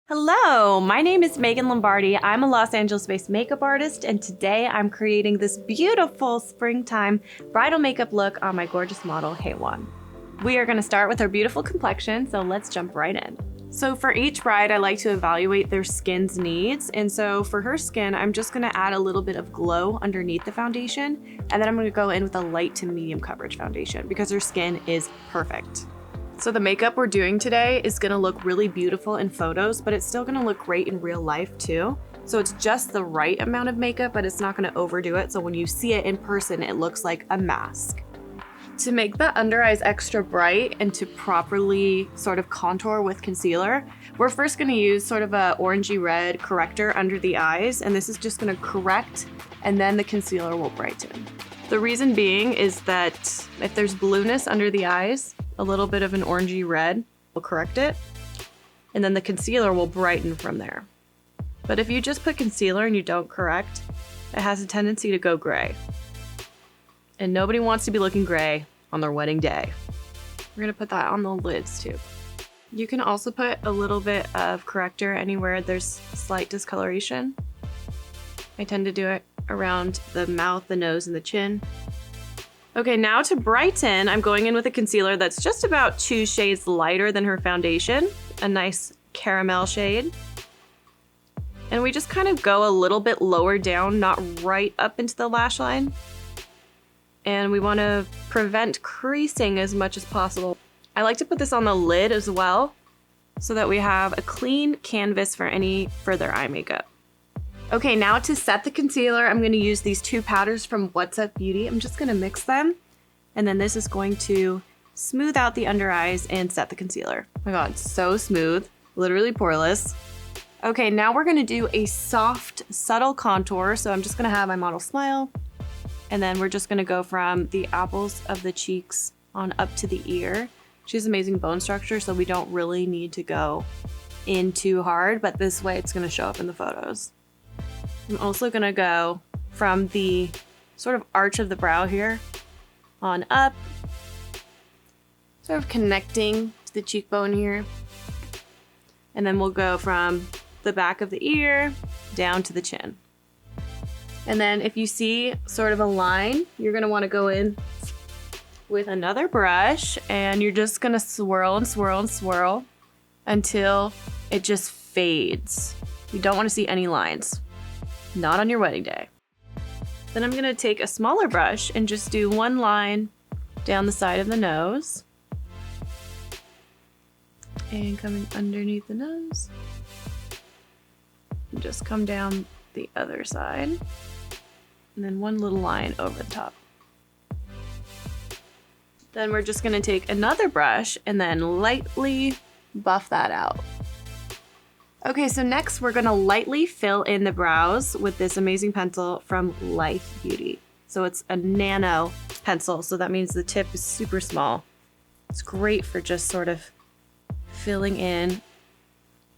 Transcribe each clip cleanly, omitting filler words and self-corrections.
Hello, my name is Megan Lombardi. I'm a Los Angeles-based makeup artist, and today I'm creating this beautiful springtime bridal makeup look on my gorgeous model, Heywan. We are going to start with her beautiful complexion, so let's jump right in. So for each bride, I like to evaluate their skin's needs, and so for her skin, I'm just going to add a little bit of glow underneath the foundation, and then I'm going to go in with a light to medium coverage foundation because her skin is perfect. So the makeup we're doing today is gonna look really beautiful in photos, but it's still gonna look great in real life too. So it's just the right amount of makeup, but it's not gonna overdo it. So when you see it in person, it looks like a mask. To make the under eyes extra bright and to properly sort of contour with concealer, we're first gonna use sort of a orangey red corrector under the eyes, and this is just gonna correct, and then the concealer will brighten. The reason being is that if there's blueness under the eyes, a little bit of an orangey red will correct it, and then the concealer will brighten from there. But if you just put concealer and you don't correct, it has a tendency to go gray. And nobody wants to be looking gray on their wedding day. We're gonna put that on the lids too. You can also put a little bit of corrector anywhere there's slight discoloration. I tend to do it around the mouth, the nose, and the chin. Okay, now to brighten, I'm going in with a concealer that's just about 2 shades lighter than her foundation, a nice caramel shade. And we just kind of go a little bit lower down, not right up into the lash line. And we want to prevent creasing as much as possible. I like to put this on the lid as well, so that we have a clean canvas for any further eye makeup. Okay, now to set the concealer, I'm gonna use these 2 powders from What's Up Beauty. I'm just gonna mix them, and then this is going to smooth out the under eyes and set the concealer. Oh my God, so smooth, literally poreless. Okay, now we're gonna do a soft, subtle contour. So I'm just gonna have my model smile, and then we're just gonna go from the apples of the cheeks on up to the ear. She has amazing bone structure, so we don't really need to go in too hard, but this way it's gonna show up in the photos. I'm also gonna go from the sort of arch of the brow here on up, sort of connecting to the cheekbone here. And then we'll go from the back of the ear down to the chin. And then if you see sort of a line, you're gonna wanna go in with another brush, and you're just gonna swirl and swirl and swirl until it just fades. You don't wanna see any lines. Not on your wedding day. Then I'm gonna take a smaller brush and just do 1 line down the side of the nose. And coming underneath the nose. And just come down the other side. And then 1 little line over the top. Then we're just gonna take another brush and then lightly buff that out. Okay, so next we're gonna lightly fill in the brows with this amazing pencil from LITHE Beauty. So it's a nano pencil, so that means the tip is super small. It's great for just sort of filling in,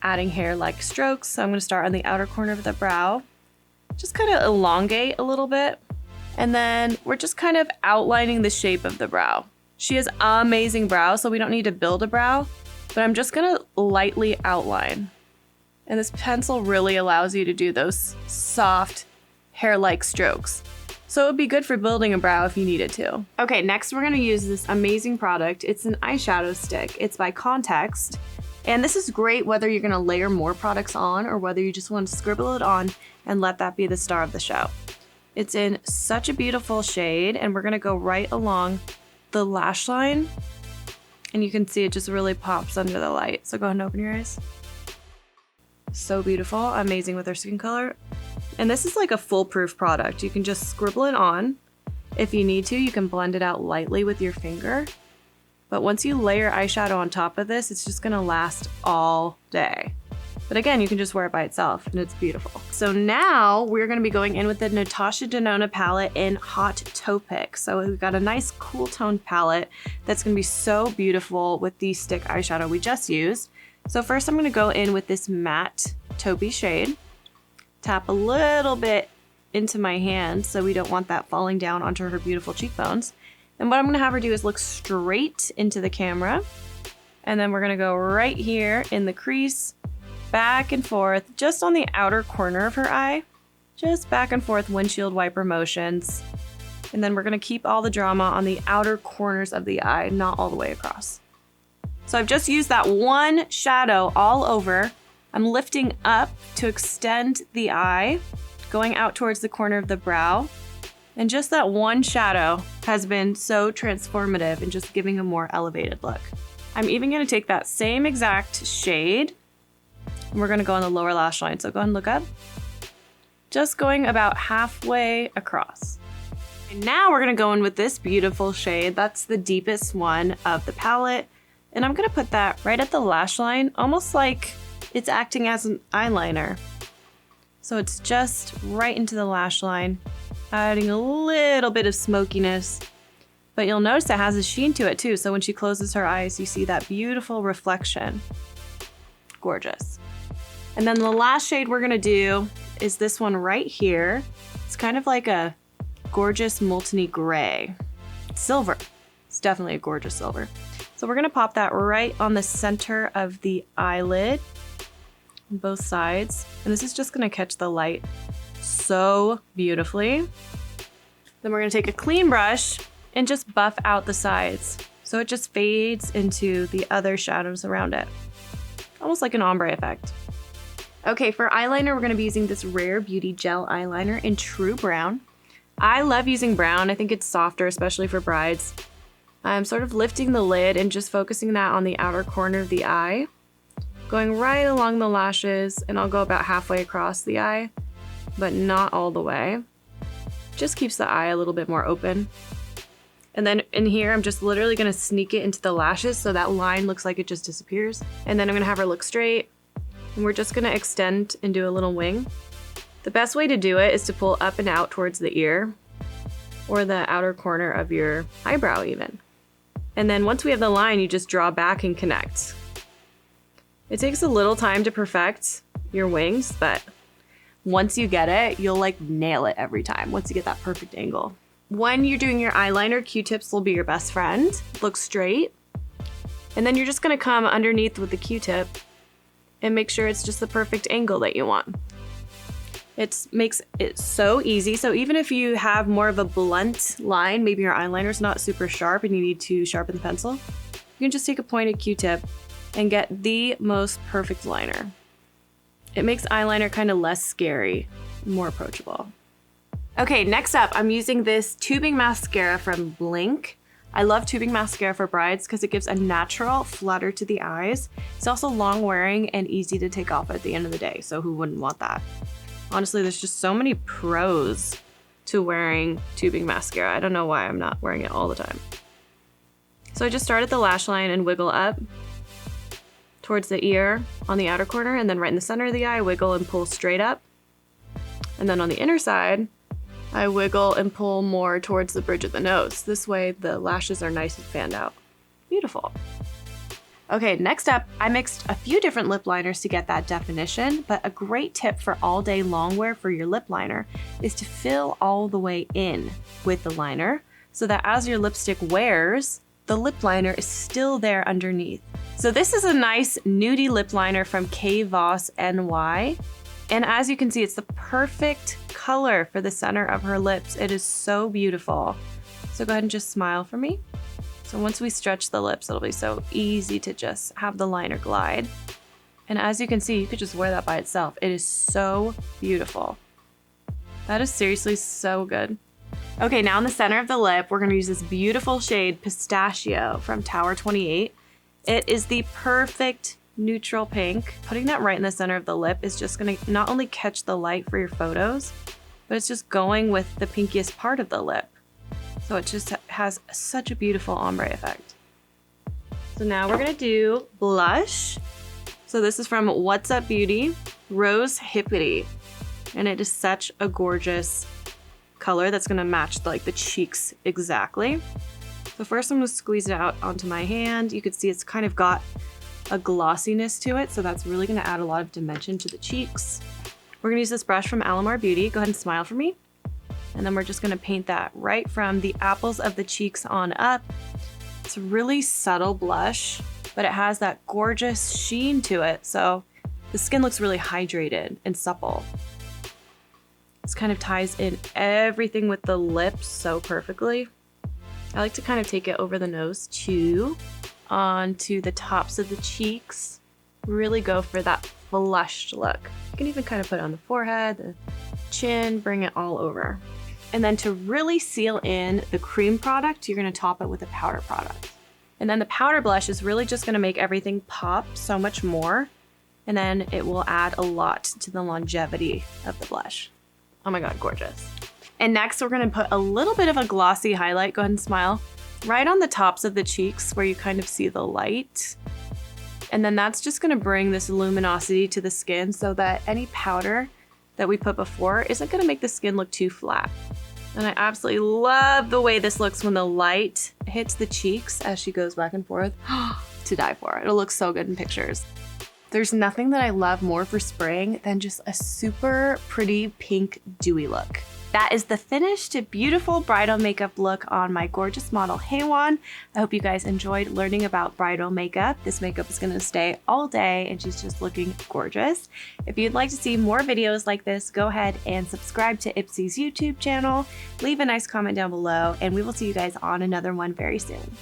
adding hair-like strokes. So I'm gonna start on the outer corner of the brow, just kind of elongate a little bit. And then we're just kind of outlining the shape of the brow. She has amazing brows, so we don't need to build a brow, but I'm just gonna lightly outline. And this pencil really allows you to do those soft hair-like strokes. So it would be good for building a brow if you needed to. Okay, next we're gonna use this amazing product. It's an eyeshadow stick. It's by Context. And this is great whether you're gonna layer more products on or whether you just want to scribble it on and let that be the star of the show. It's in such a beautiful shade, and we're gonna go right along the lash line. And you can see it just really pops under the light. So go ahead and open your eyes. So beautiful, amazing with her skin color. And this is like a foolproof product. You can just scribble it on. If you need to, you can blend it out lightly with your finger. But once you layer eyeshadow on top of this, it's just gonna last all day. But again, you can just wear it by itself and it's beautiful. So now we're gonna be going in with the NATASHA DENONA palette in Hot Taupic. So we've got a nice cool toned palette that's gonna be so beautiful with the stick eyeshadow we just used. So first I'm gonna go in with this matte taupey shade, tap a little bit into my hand so we don't want that falling down onto her beautiful cheekbones. And what I'm gonna have her do is look straight into the camera. And then we're gonna go right here in the crease back and forth, just on the outer corner of her eye. Just back and forth windshield wiper motions. And then we're gonna keep all the drama on the outer corners of the eye, not all the way across. So I've just used that one shadow all over. I'm lifting up to extend the eye, going out towards the corner of the brow. And just that one shadow has been so transformative in just giving a more elevated look. I'm even gonna take that same exact shade and we're gonna go on the lower lash line. So go ahead and look up. Just going about halfway across. And now we're gonna go in with this beautiful shade. That's the deepest one of the palette. And I'm gonna put that right at the lash line, almost like it's acting as an eyeliner. So it's just right into the lash line, adding a little bit of smokiness. But you'll notice it has a sheen to it too. So when she closes her eyes, you see that beautiful reflection. Gorgeous. And then the last shade we're gonna do is this one right here. It's kind of like a gorgeous molten gray. Silver. It's definitely a gorgeous silver. So we're gonna pop that right on the center of the eyelid on both sides. And this is just gonna catch the light so beautifully. Then we're gonna take a clean brush and just buff out the sides. So it just fades into the other shadows around it. Almost like an ombre effect. Okay, for eyeliner, we're gonna be using this Rare Beauty Gel Eyeliner in True Brown. I love using brown. I think it's softer, especially for brides. I'm sort of lifting the lid and just focusing that on the outer corner of the eye, going right along the lashes, and I'll go about halfway across the eye, but not all the way. Just keeps the eye a little bit more open. And then in here, I'm just literally gonna sneak it into the lashes so that line looks like it just disappears. And then I'm gonna have her look straight, and we're just gonna extend and do a little wing. The best way to do it is to pull up and out towards the ear or the outer corner of your eyebrow even. And then once we have the line, you just draw back and connect. It takes a little time to perfect your wings, but once you get it, you'll like nail it every time once you get that perfect angle. When you're doing your eyeliner, Q-tips will be your best friend. Look straight. And then you're just gonna come underneath with the Q-tip and make sure it's just the perfect angle that you want. It makes it so easy. So even if you have more of a blunt line, maybe your eyeliner's not super sharp and you need to sharpen the pencil, you can just take a pointed Q-tip and get the most perfect liner. It makes eyeliner kind of less scary, more approachable. Okay, next up, I'm using this tubing mascara from BLINC. I love tubing mascara for brides because it gives a natural flutter to the eyes. It's also long wearing and easy to take off at the end of the day, so who wouldn't want that? Honestly, there's just so many pros to wearing tubing mascara. I don't know why I'm not wearing it all the time. So I just start at the lash line and wiggle up towards the ear on the outer corner, and then right in the center of the eye, wiggle and pull straight up. And then on the inner side, I wiggle and pull more towards the bridge of the nose. This way the lashes are nice and fanned out. Beautiful. Okay, next up, I mixed a few different lip liners to get that definition, but a great tip for all day long wear for your lip liner is to fill all the way in with the liner so that as your lipstick wears, the lip liner is still there underneath. So this is a nice nudie lip liner from KVOSSNY. And as you can see, it's the perfect color for the center of her lips. It is so beautiful. So go ahead and just smile for me. So once we stretch the lips, it'll be so easy to just have the liner glide. And as you can see, you could just wear that by itself. It is so beautiful. That is seriously so good. Okay, now in the center of the lip, we're gonna use this beautiful shade Pistachio from Tower 28. It is the perfect neutral pink. Putting that right in the center of the lip is just gonna not only catch the light for your photos, but it's just going with the pinkiest part of the lip. So it just has such a beautiful ombre effect. So now we're gonna do blush. So this is from What's Up Beauty, Rosehippity. And it is such a gorgeous color that's gonna match the cheeks exactly. So first I'm gonna squeeze it out onto my hand. You can see it's kind of got a glossiness to it, so that's really gonna add a lot of dimension to the cheeks. We're gonna use this brush from ALAMAR Beauty. Go ahead and smile for me. And then we're just gonna paint that right from the apples of the cheeks on up. It's a really subtle blush, but it has that gorgeous sheen to it. So The skin looks really hydrated and supple. This kind of ties in everything with the lips so perfectly. I like to kind of take it over the nose too, onto the tops of the cheeks. Really go for that flushed look. You can even kind of put it on the forehead, the chin, bring it all over. And then to really seal in the cream product, you're gonna top it with a powder product. And then the powder blush is really just gonna make everything pop so much more. And then it will add a lot to the longevity of the blush. Oh my God, gorgeous. And next we're gonna put a little bit of a glossy highlight, go ahead and smile, right on the tops of the cheeks where you kind of see the light. And then that's just gonna bring this luminosity to the skin so that any powder that we put before isn't gonna make the skin look too flat. And I absolutely love the way this looks when the light hits the cheeks as she goes back and forth. To die for. It'll look so good in pictures. There's nothing that I love more for spring than just a super pretty pink dewy look. That is the finished beautiful bridal makeup look on my gorgeous model Haewon. I hope you guys enjoyed learning about bridal makeup. This makeup is gonna stay all day and she's just looking gorgeous. If you'd like to see more videos like this, go ahead and subscribe to IPSY's YouTube channel, leave a nice comment down below, and we will see you guys on another one very soon.